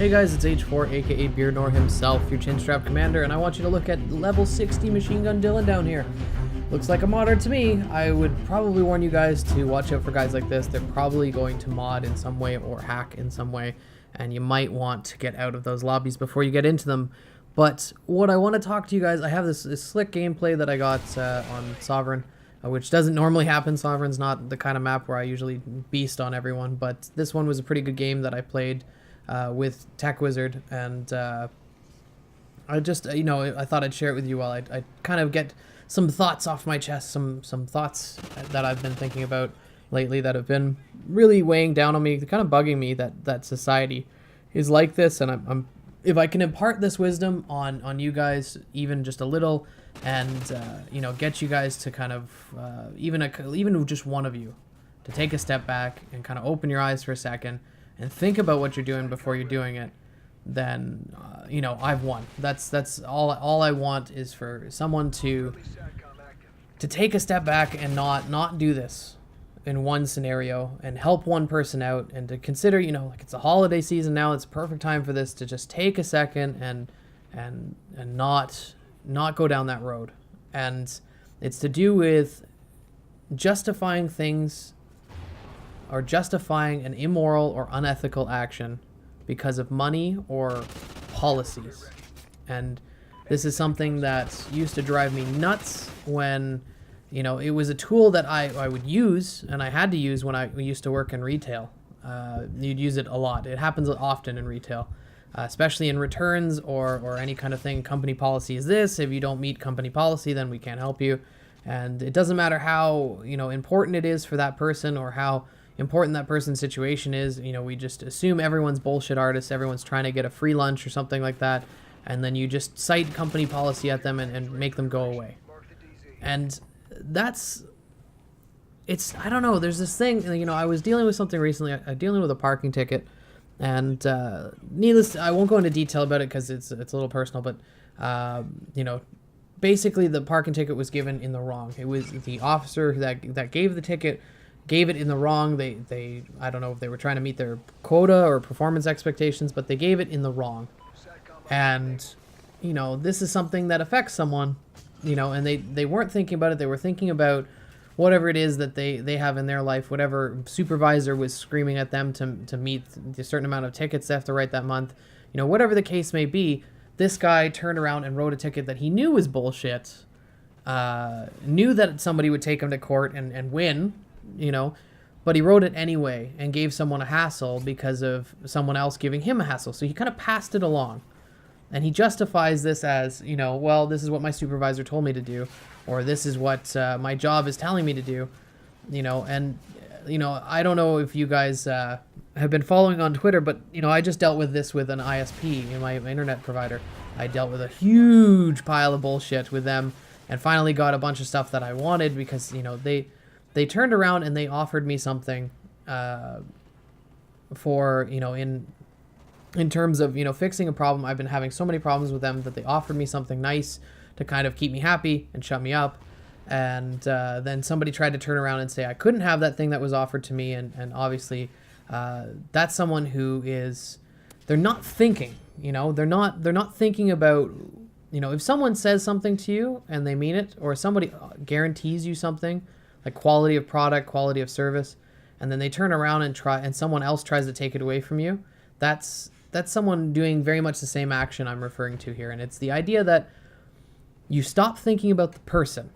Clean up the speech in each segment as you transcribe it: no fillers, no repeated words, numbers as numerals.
Hey guys, it's H4, aka Beardnor himself, your Chinstrap Commander, and I want you to look at level 60 Machine Gun Dylan down here. Looks like a modder to me. I would probably warn you guys to watch out for guys like this. They're probably going to mod in some way or hack in some way, and you might want to get out of those lobbies before you get into them. But what I want to talk to you guys, I have this slick gameplay that I got on Sovereign, which doesn't normally happen. Sovereign's not the kind of map where I usually beast on everyone, but this one was a pretty good game that I played with Tech Wizard, and I just, I thought I'd share it with you while I kind of get some thoughts off my chest, some thoughts that I've been thinking about lately that have been really weighing down on me, kind of bugging me that society is like this, and I'm if I can impart this wisdom on you guys, even just a little, and get you guys to kind of even just one of you to take a step back and kind of open your eyes for a second and think about what you're doing before you're doing it, then I've won. That's all I want is for someone to take a step back and not do this in one scenario and help one person out, and to consider, like, it's a holiday season now, it's a perfect time for this, to just take a second and not go down that road. And it's to do with justifying things, or justifying an immoral or unethical action because of money or policies. And this is something that used to drive me nuts when, it was a tool that I would use, and I had to use when I used to work in retail. You'd use it a lot. It happens often in retail, especially in returns or any kind of thing. Company policy is this. If you don't meet company policy, then we can't help you. And it doesn't matter how, important it is for that person or how important that person's situation is. We just assume everyone's bullshit artists, everyone's trying to get a free lunch or something like that, and then you just cite company policy at them and make them go away. And I don't know, there's this thing, I was dealing with something recently. I'm dealing with a parking ticket, and I won't go into detail about it because it's a little personal, but basically the parking ticket was given in the wrong. It was the officer that gave the ticket gave it in the wrong. They I don't know if they were trying to meet their quota or performance expectations, but they gave it in the wrong. And this is something that affects someone, and they weren't thinking about it. They were thinking about whatever it is that they have in their life, whatever supervisor was screaming at them to meet the certain amount of tickets they have to write that month. Whatever the case may be, this guy turned around and wrote a ticket that he knew was bullshit, knew that somebody would take him to court and win, but he wrote it anyway and gave someone a hassle because of someone else giving him a hassle. So he kind of passed it along, and he justifies this as, well, this is what my supervisor told me to do, or this is what my job is telling me to do, and I don't know if you guys have been following on Twitter, but I just dealt with this with an ISP, my internet provider. I dealt with a huge pile of bullshit with them, and finally got a bunch of stuff that I wanted because they turned around and they offered me something for, in terms of, fixing a problem. I've been having so many problems with them that they offered me something nice to kind of keep me happy and shut me up. And then somebody tried to turn around and say I couldn't have that thing that was offered to me. And obviously that's someone who is, they're not thinking, they're not thinking about, if someone says something to you and they mean it, or somebody guarantees you something, like quality of product, quality of service, and then they turn around and someone else tries to take it away from you, that's someone doing very much the same action I'm referring to here. And it's the idea that you stop thinking about the person.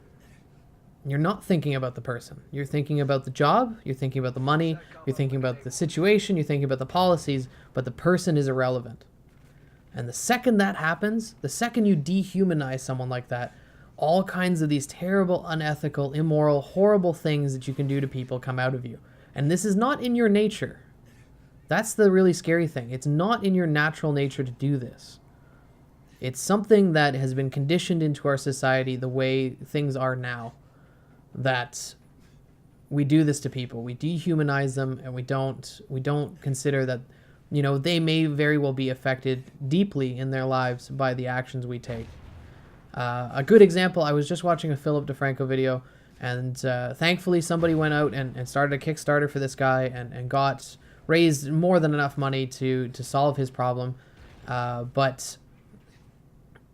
You're not thinking about the person. You're thinking about the job, you're thinking about the money, you're thinking about the situation, you're thinking about the policies, but the person is irrelevant. And the second that happens, the second you dehumanize someone like that, all kinds of these terrible, unethical, immoral, horrible things that you can do to people come out of you. And this is not in your nature. That's the really scary thing. It's not in your natural nature to do this. It's something that has been conditioned into our society the way things are now, that we do this to people. We dehumanize them, and we don't consider that, they may very well be affected deeply in their lives by the actions we take. A good example, I was just watching a Philip DeFranco video, and thankfully somebody went out and started a Kickstarter for this guy and got raised more than enough money to solve his problem. But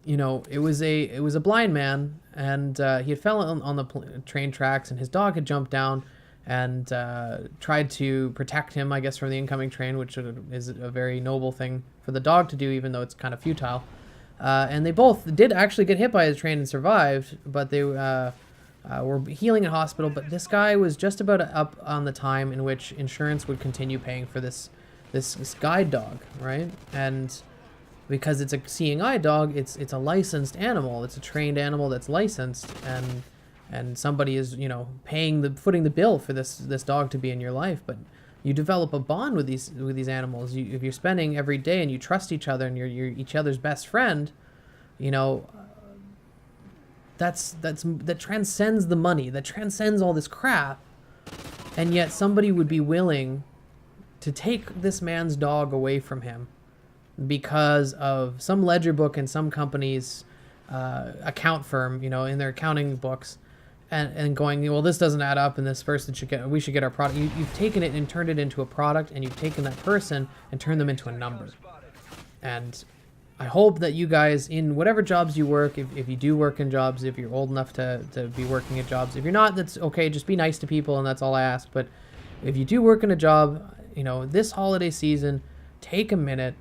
you know, it was a blind man, and he had fell on the train tracks, and his dog had jumped down and tried to protect him, I guess, from the incoming train, which is a very noble thing for the dog to do, even though it's kind of futile. And they both did actually get hit by the train and survived, but they were healing in hospital. But this guy was just about up on the time in which insurance would continue paying for this guide dog, right? And because it's a seeing eye dog, it's a licensed animal. It's a trained animal that's licensed, and somebody is, you know, footing the bill for this dog to be in your life. But you develop a bond with these animals. If you're spending every day and you trust each other and you're each other's best friend, you know, that transcends the money, that transcends all this crap. And yet somebody would be willing to take this man's dog away from him because of some ledger book in some company's account firm, you know, in their accounting books, and going, well, this doesn't add up, and this person we should get our product. You've taken it and turned it into a product, and you've taken that person and turned them into a number. And I hope that you guys, in whatever jobs you work, if you do work in jobs, if you're old enough to be working at jobs, if you're not, that's okay, just be nice to people, and that's all I ask. But if you do work in a job, you know, this holiday season, take a minute,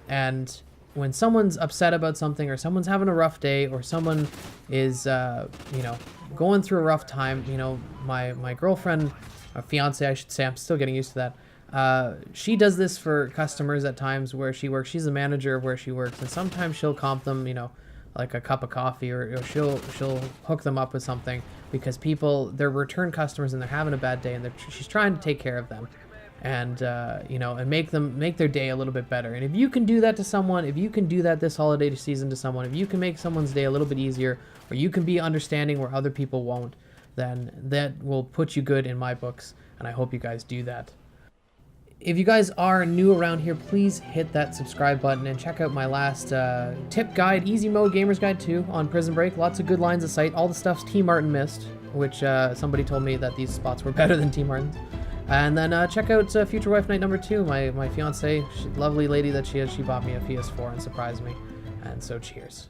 and when someone's upset about something, or someone's having a rough day, or someone is, you know, going through a rough time, you know, my girlfriend, or fiance, I should say, I'm still getting used to that. She does this for customers at times where she works. She's the manager of where she works, and sometimes she'll comp them, you know, like a cup of coffee, or she'll hook them up with something because they're return customers and they're having a bad day, and she's trying to take care of them. And you know, and make their day a little bit better. And if you can do that to someone, if you can do that this holiday season to someone, if you can make someone's day a little bit easier, or you can be understanding where other people won't, then that will put you good in my books. And I hope you guys do that. If you guys are new around here, please hit that subscribe button and check out my last tip guide, Easy Mode Gamer's Guide 2 on Prison Break. Lots of good lines of sight. All the stuff's T. Martin missed, which somebody told me that these spots were better than T. Martin's. And then check out Future Wife Night number 2. My fiance, lovely lady that she is, she bought me a PS4 and surprised me. And so cheers.